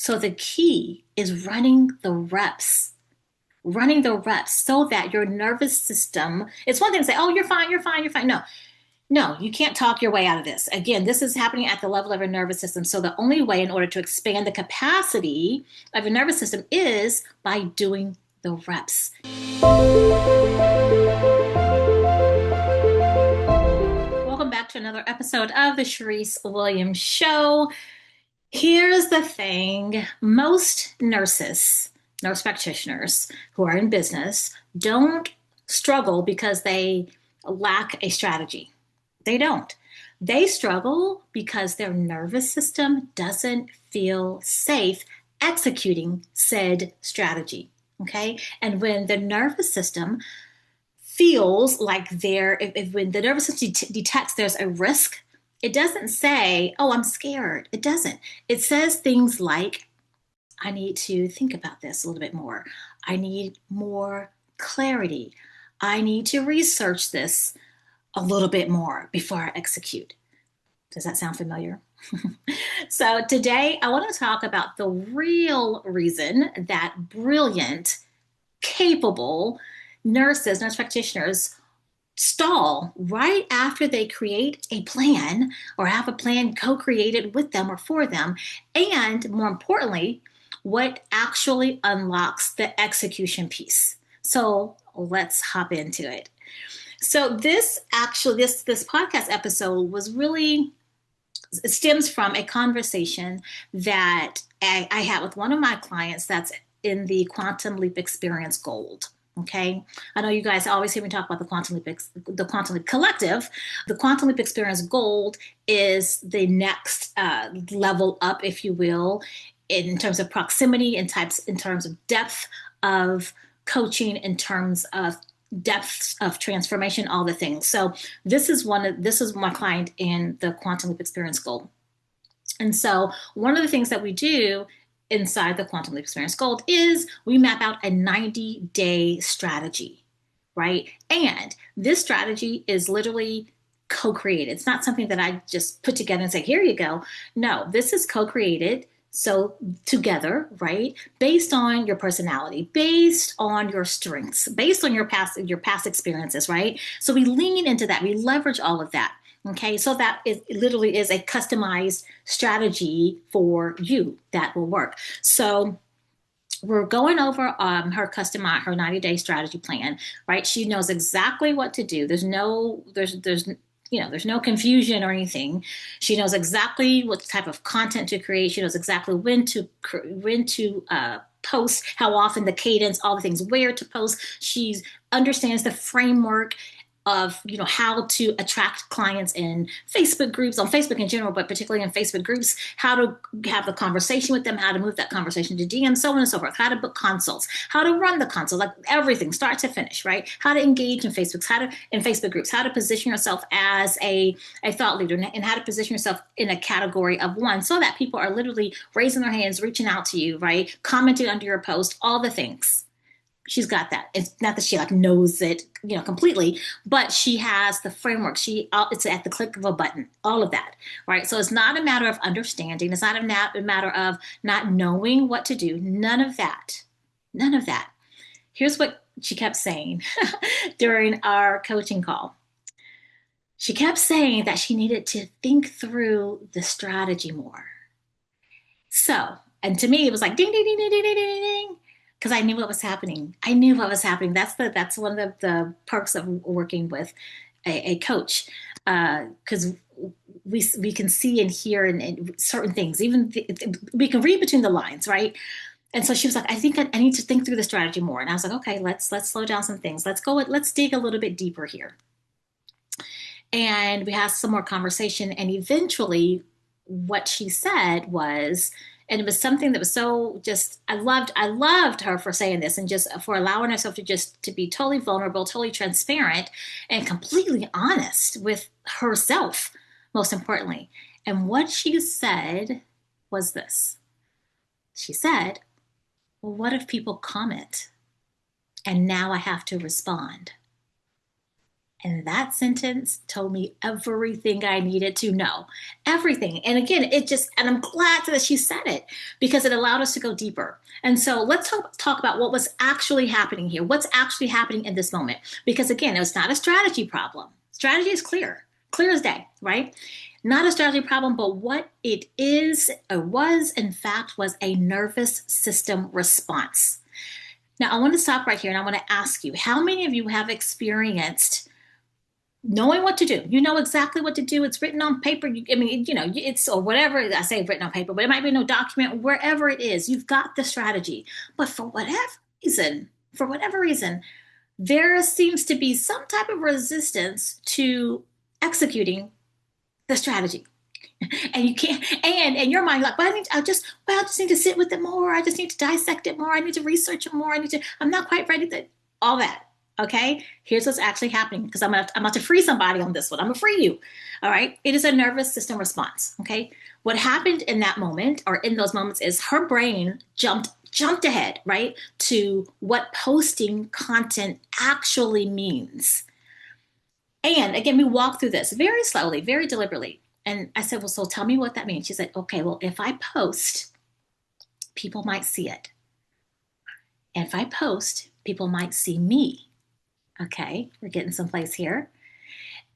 So the key is running the reps so that your nervous system, it's one thing to say, oh, you're fine, you're fine, you're fine. No, no, you can't talk your way out of this. Again, this is happening at the level of your nervous system. So the only way in order to expand the capacity of your nervous system is by doing the reps. Welcome back to another episode of the Charyse Williams Show. Here's the thing. Most nurse practitioners who are in business don't struggle because they lack a strategy. They don't. They struggle because their nervous system doesn't feel safe executing said strategy. Okay. And when the nervous system feels like when the nervous system detects there's a risk, it doesn't say, oh, I'm scared. It doesn't. It says things like, I need to think about this a little bit more. I need more clarity. I need to research this a little bit more before I execute. Does that sound familiar? So today I want to talk about the real reason that brilliant, capable nurse practitioners stall right after they create a plan or have a plan co-created with them or for them. And more importantly, what actually unlocks the execution piece. So let's hop into it. So this podcast episode was really, it stems from a conversation that I had with one of my clients that's in the Quantum Leap Experience Gold. Okay, I know you guys always hear me talk about the Quantum Leap Collective. The Quantum Leap Experience Gold is the next level up, if you will, in terms of proximity, in terms of depth of coaching, in terms of depths of transformation, all the things. So this is my client in the Quantum Leap Experience Gold. And so one of the things that we do inside the Quantum Leap Experience Gold is we map out a 90-day strategy, right? And this strategy is literally co-created. It's not something that I just put together and say, here you go. No, this is co-created. So together, right? Based on your personality, based on your strengths, based on your past experiences, right? So we lean into that. We leverage all of that. Okay, so that literally is a customized strategy for you that will work. So we're going over her 90-day strategy plan, right? She knows exactly what to do. There's no confusion or anything. She knows exactly what type of content to create. She knows exactly when to post, how often, the cadence, all the things, where to post. She understands the framework of how to attract clients in Facebook groups, on Facebook in general, but particularly in Facebook groups, how to have the conversation with them, how to move that conversation to DM, so on and so forth, how to book consults, how to run the consult, like everything, start to finish, right? How to engage in Facebook groups, how to position yourself as a thought leader, and how to position yourself in a category of one, so that people are literally raising their hands, reaching out to you, right? Commenting under your post, all the things. She's got that. It's not that she knows it, completely, but she has the framework. It's at the click of a button, all of that, right? So it's not a matter of understanding. It's not a matter of not knowing what to do. None of that. None of that. Here's what she kept saying during our coaching call. She kept saying that she needed to think through the strategy more. So, and to me, it was like ding, ding, ding, ding, ding, ding, ding, ding. Because I knew what was happening. That's one of the perks of working with a coach, because we can see and hear and certain things. We can read between the lines, right? And so she was like, I think I need to think through the strategy more. And I was like, okay, let's slow down some things. Let's dig a little bit deeper here. And we had some more conversation. And eventually, what she said was, and it was something that was so just, I loved her for saying this, and just for allowing herself to be totally vulnerable, totally transparent, and completely honest with herself, most importantly. And what she said was this. She said, well, what if people comment and now I have to respond? And that sentence told me everything I needed to know. Everything. And again, and I'm glad that she said it because it allowed us to go deeper. And so let's talk about what was actually happening here. What's actually happening in this moment? Because again, it was not a strategy problem. Strategy is clear as day, right? Not a strategy problem, but what it is or was, in fact, was a nervous system response. Now, I want to stop right here and I want to ask you, how many of you have experienced knowing what to do? You know exactly what to do. It's written on paper. It's or whatever. I say written on paper, but it might be no document, wherever it is. You've got the strategy. But for whatever reason, there seems to be some type of resistance to executing the strategy. And you can't, and in your mind, like, well, I just need to sit with it more. I just need to dissect it more. I need to research it more. I'm not quite ready to all that. Okay, here's what's actually happening because I'm about to free somebody on this one. I'm gonna free you. All right, it is a nervous system response. Okay, what happened in that moment or in those moments is her brain jumped ahead, right, to what posting content actually means. And again, we walked through this very slowly, very deliberately. And I said, well, so tell me what that means. She said, okay, well, if I post, people might see it. And if I post, people might see me. Okay, we're getting someplace here.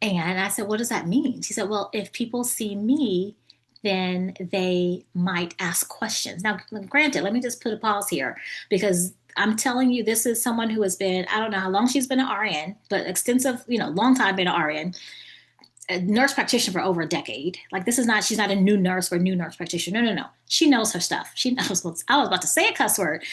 And I said, what does that mean? She said, well, if people see me, then they might ask questions. Now, granted, let me just put a pause here because I'm telling you, this is someone who has been, I don't know how long she's been an RN, but extensive, long time been an RN, a nurse practitioner for over a decade. Like she's not a new nurse or a new nurse practitioner. No. She knows her stuff. She knows I was about to say a cuss word.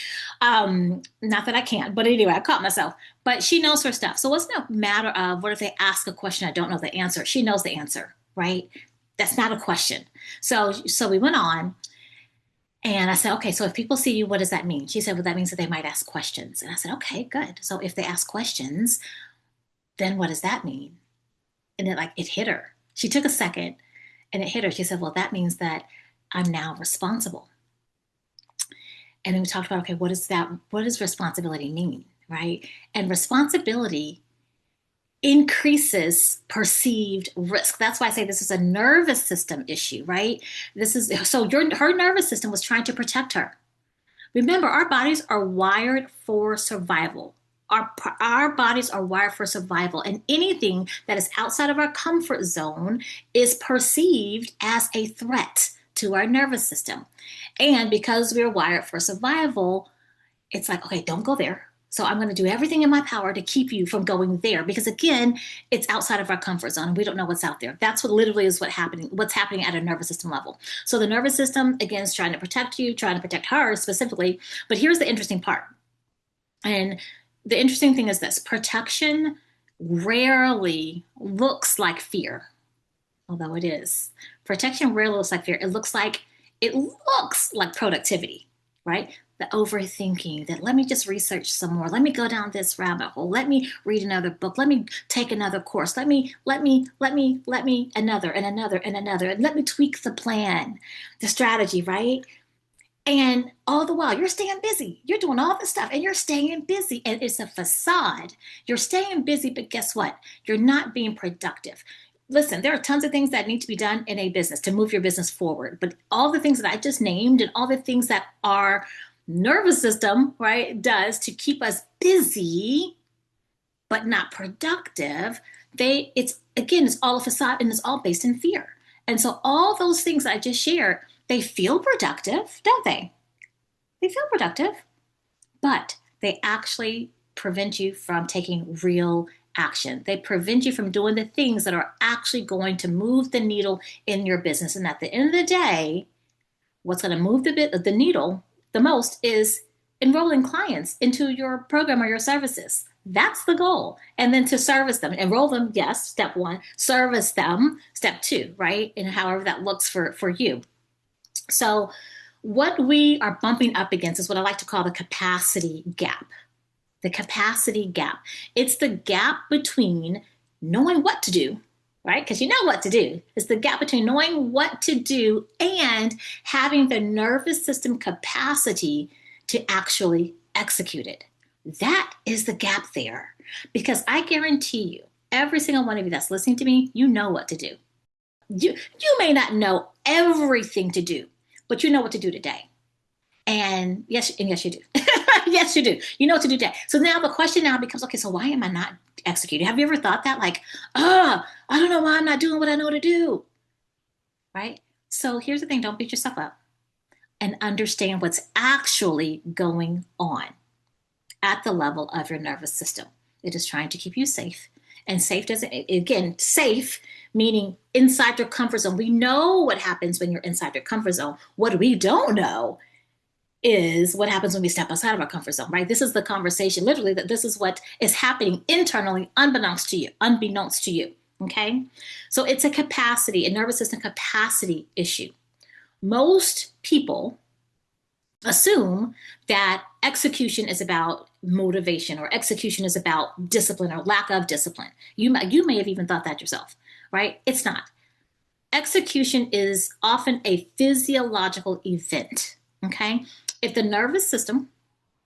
Not that I can't, but anyway, I caught myself. But she knows her stuff. So it's no matter of what if they ask a question, I don't know the answer. She knows the answer, right? That's not a question. So we went on and I said, okay, so if people see you, what does that mean? She said, well, that means that they might ask questions. And I said, okay, good. So if they ask questions, then what does that mean? And it hit her. She took a second and it hit her. She said, well, that means that I'm now responsible. And then we talked about, okay, what does responsibility mean, right? And responsibility increases perceived risk. That's why I say this is a nervous system issue, right? Her nervous system was trying to protect her. Remember, our bodies are wired for survival. Our bodies are wired for survival, and anything that is outside of our comfort zone is perceived as a threat to our nervous system. And because we're wired for survival, it's like, okay, don't go there. So I'm going to do everything in my power to keep you from going there because again, it's outside of our comfort zone and we don't know what's out there. That's what literally is what's happening at a nervous system level. So the nervous system, again, is trying to protect you, trying to protect her specifically. But here's the interesting part. And the interesting thing is this: protection rarely looks like fear, although it is. Protection rarely looks like fear. It looks like productivity, right? The overthinking, that let me just research some more. Let me go down this rabbit hole. Let me read another book. Let me take another course. Let me another and another and another. And let me tweak the plan, the strategy, right? And all the while, you're staying busy. You're doing all this stuff and you're staying busy. And it's a facade. You're staying busy, but guess what? You're not being productive. Listen, there are tons of things that need to be done in a business to move your business forward. But all the things that I just named and all the things that our nervous system, right, does to keep us busy, but not productive, it's all a facade and it's all based in fear. And so all those things that I just shared, they feel productive, don't they? They feel productive, but they actually prevent you from taking real action. They prevent you from doing the things that are actually going to move the needle in your business. And at the end of the day, what's going to move the needle the most is enrolling clients into your program or your services. That's the goal. And then to service them, enroll them, yes, step one, service them, step two, right? And however that looks for you. So what we are bumping up against is what I like to call the capacity gap. The capacity gap. It's the gap between knowing what to do, right? Because you know what to do. It's the gap between knowing what to do and having the nervous system capacity to actually execute it. That is the gap there. Because I guarantee you, every single one of you that's listening to me, you know what to do. You may not know everything to do, but you know what to do today. And yes you do. Yes, you do. You know what to do today. So now the question now becomes, okay, so why am I not executing? Have you ever thought that? Like, I don't know why I'm not doing what I know to do. Right? So here's the thing, don't beat yourself up and understand what's actually going on at the level of your nervous system. It is trying to keep you safe. And safe doesn't, again, safe meaning inside your comfort zone. We know what happens when you're inside your comfort zone. What we don't know is what happens when we step outside of our comfort zone, right? This is the conversation, literally, that this is what is happening internally, unbeknownst to you. Okay. So it's a capacity, a nervous system capacity issue. Most people assume that execution is about motivation, or execution is about discipline or lack of discipline. You may have even thought that yourself, right? It's not. Execution is often a physiological event, okay? If the nervous system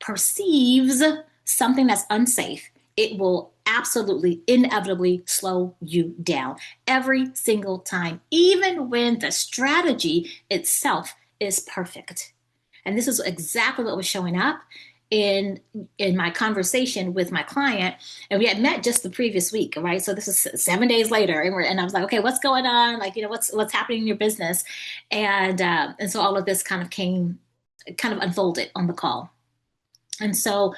perceives something that's unsafe, it will absolutely, inevitably slow you down every single time, even when the strategy itself is perfect. And this is exactly what was showing up in my conversation with my client. And we had met just the previous week, right? So this is 7 days later, and I was like, okay, what's going on? Like, what's happening in your business? And so all of this kind of unfolded on the call. And so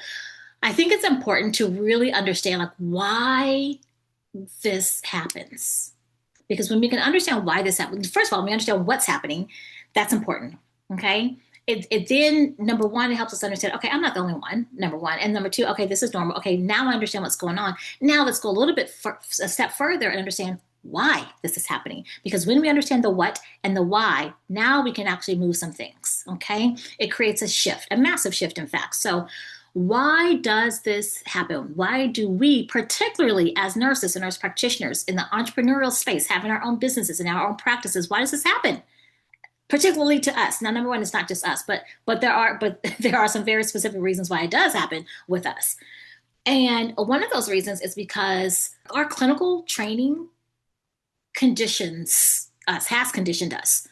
I think it's important to really understand, like, why this happens. Because when we can understand why this happens, first of all, when we understand what's happening, that's important. Okay. It then, number one, it helps us understand, okay, I'm not the only one, number one. And number two, okay, this is normal. Okay, now I understand what's going on. Now let's go a little bit a step further and understand why this is happening. Because when we understand the what and the why, now we can actually move some things. Okay. It creates a shift, a massive shift, in fact. So why does this happen? Why do we, particularly as nurses and nurse practitioners in the entrepreneurial space, having our own businesses and our own practices, why does this happen? Particularly to us. Now, number one, it's not just us, but there are some very specific reasons why it does happen with us. And one of those reasons is because our clinical training has conditioned us,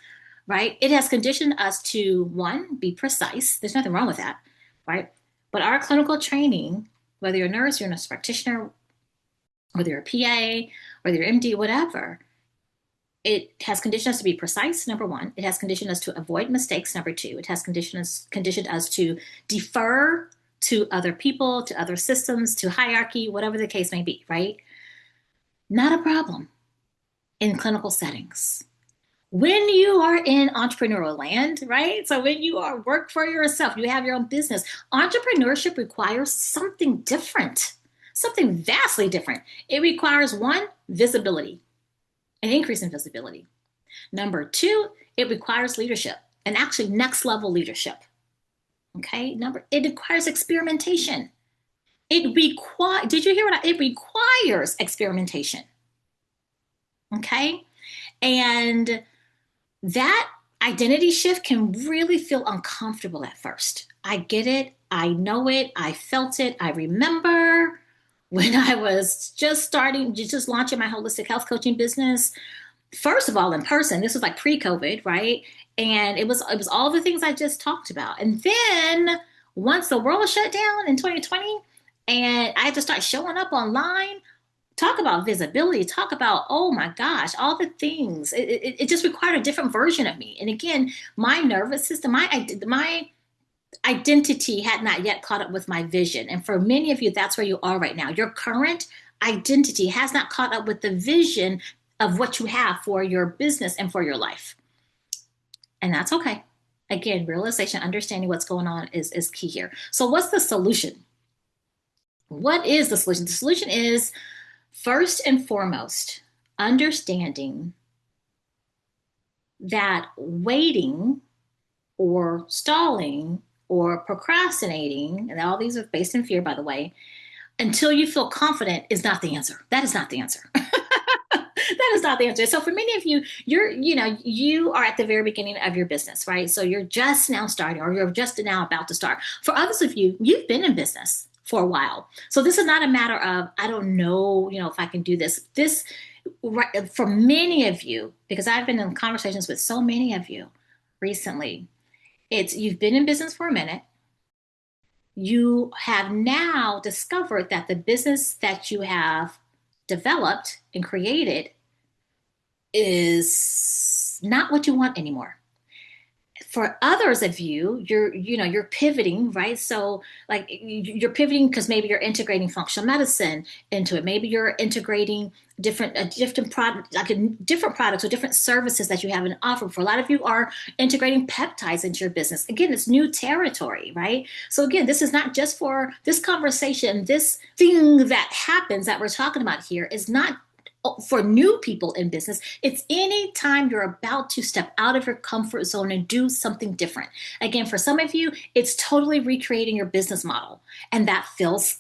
right? It has conditioned us to, one, be precise. There's nothing wrong with that, right? But our clinical training, whether you're a nurse, you're a nurse practitioner, whether you're a PA, whether you're MD, whatever, it has conditioned us to be precise, number one. It has conditioned us to avoid mistakes, number two. It has conditioned us to defer to other people, to other systems, to hierarchy, whatever the case may be, right? Not a problem in clinical settings. When you are in entrepreneurial land, right? So when you work for yourself, you have your own business, entrepreneurship requires something different, something vastly different. It requires, one, visibility. An increase in visibility. Number two, it requires leadership, and actually next level leadership. Okay. It requires experimentation. Did you hear it requires experimentation. Okay. And that identity shift can really feel uncomfortable at first. I get it. I know it. I felt it. I remember when I was just launching my holistic health coaching business, first of all, in person. This was like pre-COVID, right? And it was all the things I just talked about. And then once the world shut down in 2020 and I had to start showing up online, talk about visibility, talk about, oh my gosh, all the things. It just required a different version of me. And again, my nervous system, my identity had not yet caught up with my vision. And for many of you, that's where you are right now. Your current identity has not caught up with the vision of what you have for your business and for your life. And that's okay. Again, realization, understanding what's going on is key here. So what's the solution? What is the solution? The solution is, first and foremost, understanding that waiting or stalling or procrastinating, and all these are based in fear, by the way, until you feel confident is not the answer. That is not the answer. That is not the answer. So for many of you, you are at the very beginning of your business, right? So you're just now starting, or you're just now about to start. For others of you, you've been in business for a while. So this is not a matter of, I don't know, if I can do this. This, right, for many of you, because I've been in conversations with so many of you recently, it's you've been in business for a minute. You have now discovered that the business that you have developed and created is not what you want anymore. For others of you, you're pivoting, right? So like you're pivoting because maybe you're integrating functional medicine into it. Maybe you're integrating different product, like different products or different services that you have an offer. For a lot of you are integrating peptides into your business. Again, it's new territory, right? So again, this is not just for this conversation. This thing that happens that we're talking about here is not for new people in business. It's any time you're about to step out of your comfort zone and do something different. Again, for some of you, it's totally recreating your business model, and that feels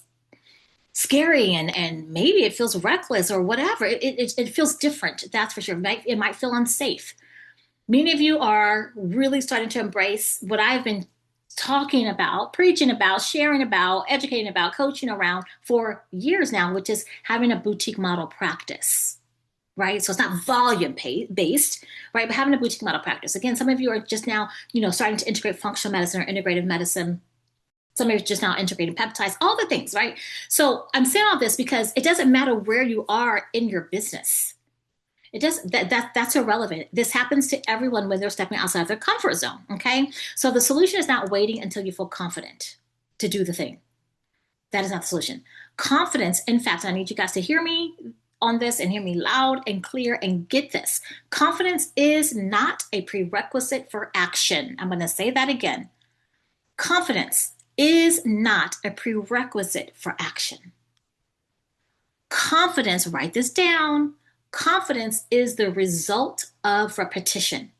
scary, and maybe it feels reckless or whatever. It feels different, that's for sure. It might feel unsafe. Many of you are really starting to embrace what I've been talking about, preaching about, sharing about, educating about, coaching around for years now, which is having a boutique model practice, right? So it's not volume based, right? But having a boutique model practice. Again, some of you are just now, starting to integrate functional medicine or integrative medicine. Some of you are just now integrating peptides, all the things, right? So I'm saying all this because it doesn't matter where you are in your business. It does that's irrelevant. This happens to everyone when they're stepping outside their comfort zone. Okay. So the solution is not waiting until you feel confident to do the thing. That is not the solution. Confidence, in fact, I need you guys to hear me on this and hear me loud and clear and get this. Confidence is not a prerequisite for action. I'm going to say that again. Confidence is not a prerequisite for action. Confidence, write this down. Confidence is the result of repetition.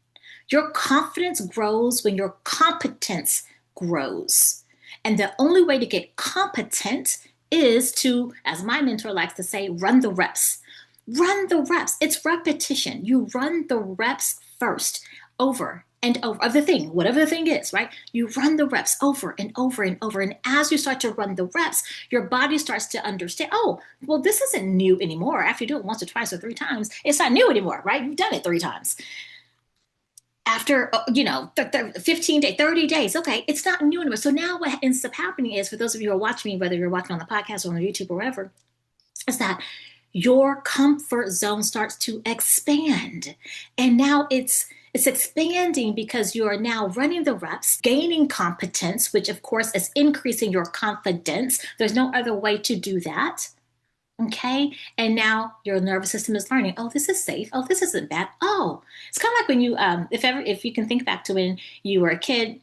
Your confidence grows when your competence grows. And the only way to get competent is to, as my mentor likes to say, run the reps. Run the reps. It's repetition. You run the reps first, over and over of the thing, whatever the thing is, right? You run the reps over and over and over. And as you start to run the reps, your body starts to understand, oh, well, this isn't new anymore. After you do it once or twice or three times, it's not new anymore, right? You've done it three times. After, 15 days, 30 days, okay, it's not new anymore. So now what ends up happening is, for those of you who are watching me, whether you're watching on the podcast or on YouTube or wherever, is that your comfort zone starts to expand. And now it's expanding because you are now running the reps, gaining competence, which of course is increasing your confidence. There's no other way to do that. Okay. And now your nervous system is learning, oh, this is safe. Oh, this isn't bad. Oh, it's kind of like when you, if you can think back to when you were a kid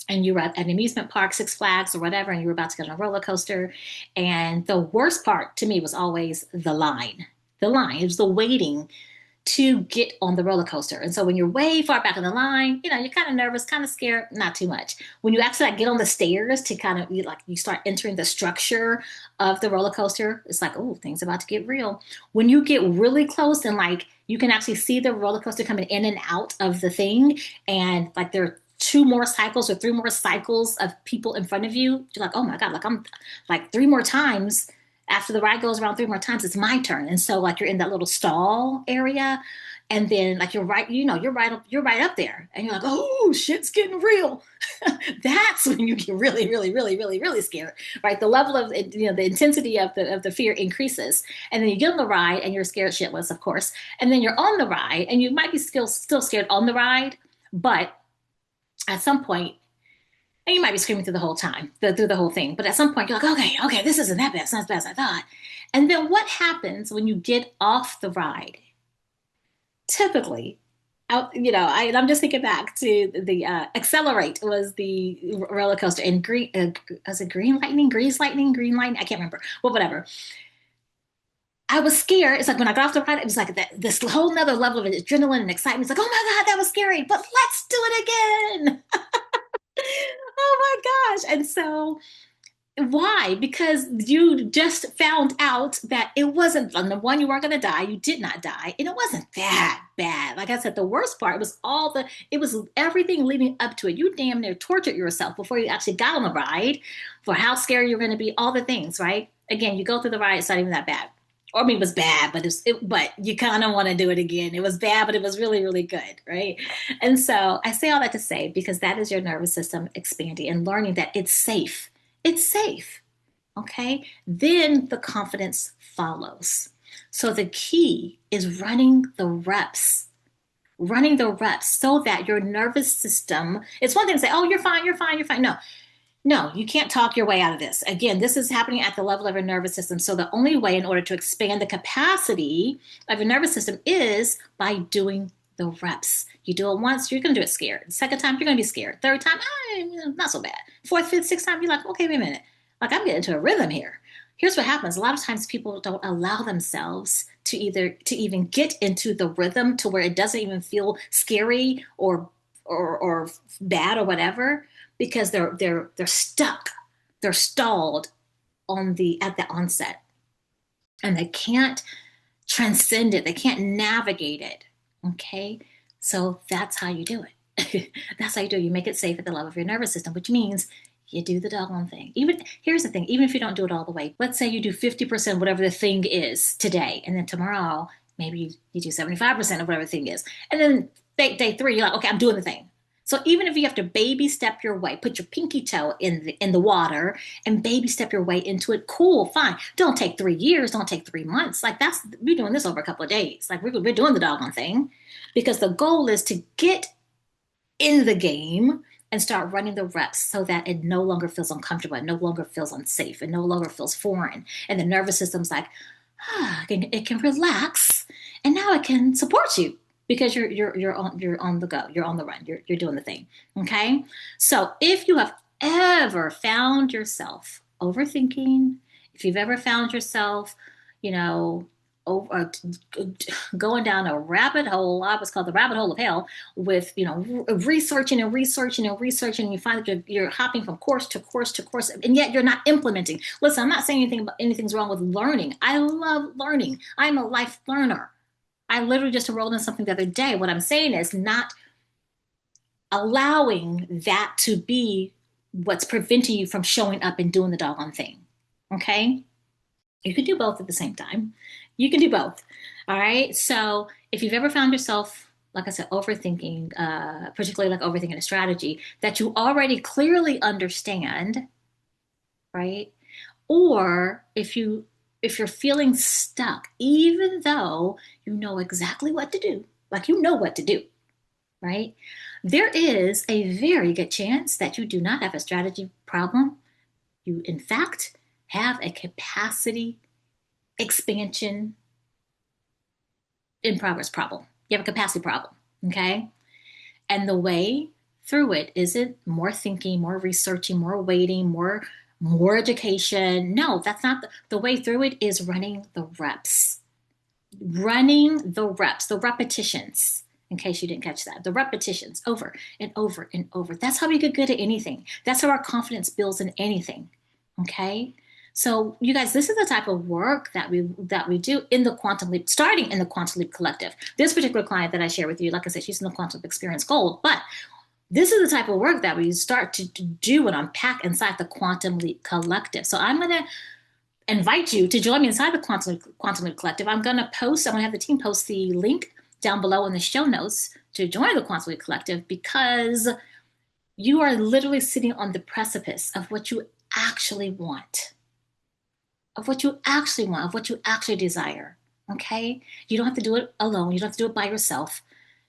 and you were at an amusement park, Six Flags or whatever, and you were about to get on a roller coaster. And the worst part to me was always the line. The line. It was the waiting to get on the roller coaster. And so when you're way far back in the line, you're kind of nervous, kind of scared, not too much. When you actually get on the stairs to kind of you start entering the structure of the roller coaster, it's like, oh, things about to get real. When you get really close and you can actually see the roller coaster coming in and out of the thing, and there are two more cycles or three more cycles of people in front of you, you're like, oh my God, I'm three more times. After the ride goes around three more times, it's my turn. And so you're in that little stall area, and then you're right up there, and you're like, oh, shit's getting real. That's when you get really, really, really, really, really scared, right? The level of the intensity of the fear increases, and then you get on the ride and you're scared shitless, of course, and then you're on the ride and you might be still scared on the ride, but at some point. And you might be screaming through the whole time, through the whole thing. But at some point, you're like, okay, this isn't that bad. It's not as bad as I thought. And then what happens when you get off the ride? Typically, I'm just thinking back to the Accelerate was the roller coaster. And was it Green Lightning? Grease Lightning? Green Lightning? I can't remember. Well, whatever. I was scared. It's like when I got off the ride, it was like this whole nother level of adrenaline and excitement. It's like, oh my God, that was scary. But let's do it again. Oh my gosh. And so Why? Because you just found out that it wasn't, on the one, you weren't going to die. You did not die. And it wasn't that bad. Like I said, the worst part was it was everything leading up to it. You damn near tortured yourself before you actually got on the ride for how scary you're going to be, all the things, right? Again, you go through the ride, it's not even that bad. Or I mean, it was bad, but but you kind of want to do it again. It was bad, but it was really, really good, right? And so I say all that to say, because that is your nervous system expanding and learning that it's safe. It's safe. Okay. Then the confidence follows. So the key is running the reps so that your nervous system, it's one thing to say, oh, you're fine, you're fine, you're fine. No, no, you can't talk your way out of this. Again, this is happening at the level of your nervous system. So the only way in order to expand the capacity of your nervous system is by doing the reps. You do it once, you're going to do it scared. The second time, you're going to be scared. Third time, not so bad. Fourth, fifth, sixth time, you're like, okay, wait a minute. Like, I'm getting into a rhythm here. Here's what happens. A lot of times people don't allow themselves to even get into the rhythm to where it doesn't even feel scary or bad or whatever, because they're stuck. They're stalled at the onset, and they can't transcend it. They can't navigate it. Okay. So that's how you do it. That's how you do it. You make it safe at the level of your nervous system, which means you do the doggone thing. Even here's the thing, even if you don't do it all the way, let's say you do 50%, whatever the thing is today, and then tomorrow, maybe you do 75% of whatever the thing is. And then day three, you're like, okay, I'm doing the thing. So even if you have to baby step your way, put your pinky toe in the water and baby step your way into it, cool, fine. Don't take 3 years, don't take 3 months. Like we're doing this over a couple of days. Like we're doing the doggone thing, because the goal is to get in the game and start running the reps so that it no longer feels uncomfortable, it no longer feels unsafe, it no longer feels foreign. And the nervous system's like, it can relax, and now it can support you because you're on the go, you're on the run, you're doing the thing. Okay. So if you have ever found yourself overthinking, if you've ever found yourself, you know, over, going down a rabbit hole, I was called the rabbit hole of hell, with researching and researching and researching, and you find that you're hopping from course to course to course, and yet you're not implementing. Listen, I'm not saying anything's wrong with learning. I love learning. I'm a life learner. I literally just enrolled in something the other day. What I'm saying is not allowing that to be what's preventing you from showing up and doing the doggone thing. Okay. You can do both at the same time. You can do both. All right. So if you've ever found yourself, like I said, overthinking, particularly like overthinking a strategy that you already clearly understand, right? Or if you're feeling stuck, even though you know exactly what to do, like you know what to do, right? There is a very good chance that you do not have a strategy problem. You, in fact, have a capacity expansion in progress problem. You have a capacity problem. Okay. And the way through it isn't more thinking, more researching, more waiting, more education. No, that's not the way through it is running the reps. Running the reps, the repetitions. In case you didn't catch that, the repetitions over and over and over. That's how we get good at anything. That's how our confidence builds in anything. Okay. So you guys, this is the type of work that we do in the Quantum Leap, starting in the Quantum Leap Collective. This particular client that I share with you, like I said, she's in the Quantum Leap Experience Gold, but this is the type of work that we start to do and unpack inside the Quantum Leap Collective. So I'm going to invite you to join me inside the Quantum Leap Collective. I'm going to have the team post the link down below in the show notes to join the Quantum Leap Collective, because you are literally sitting on the precipice of what you actually want, of what you actually want, of what you actually desire. Okay? You don't have to do it alone. You don't have to do it by yourself.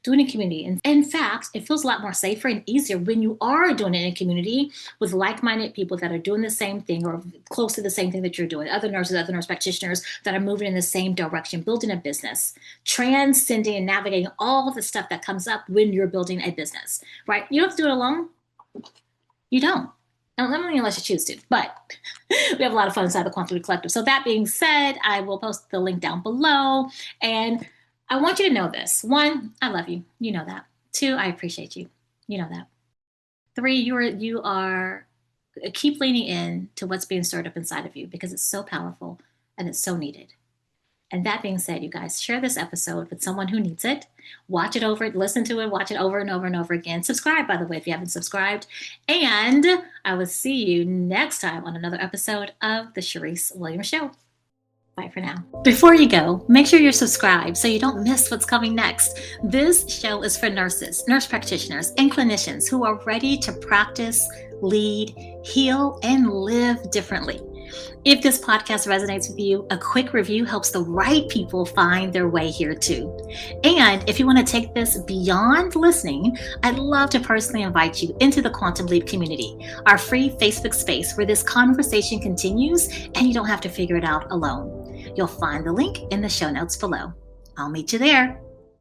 Do it in community. And in fact, it feels a lot more safer and easier when you are doing it in community with like-minded people that are doing the same thing or close to the same thing that you're doing. Other nurses, other nurse practitioners that are moving in the same direction, building a business, transcending and navigating all the stuff that comes up when you're building a business, right? You don't have to do it alone. You don't. Unless you choose to, but we have a lot of fun inside the Quantum Leap Collective. So that being said, I will post the link down below, and I want you to know this. 1, I love you. You know that. 2, I appreciate you. You know that. 3, you are keep leaning in to what's being stirred up inside of you because it's so powerful and it's so needed. And that being said, you guys, share this episode with someone who needs it. Watch it over, listen to it, watch it over and over and over again. Subscribe, by the way, if you haven't subscribed. And I will see you next time on another episode of The Charyse Williams Show. Bye for now. Before you go, make sure you're subscribed so you don't miss what's coming next. This show is for nurses, nurse practitioners, and clinicians who are ready to practice, lead, heal, and live differently. If this podcast resonates with you, a quick review helps the right people find their way here too. And if you want to take this beyond listening, I'd love to personally invite you into the Quantum Leap community, our free Facebook space where this conversation continues and you don't have to figure it out alone. You'll find the link in the show notes below. I'll meet you there.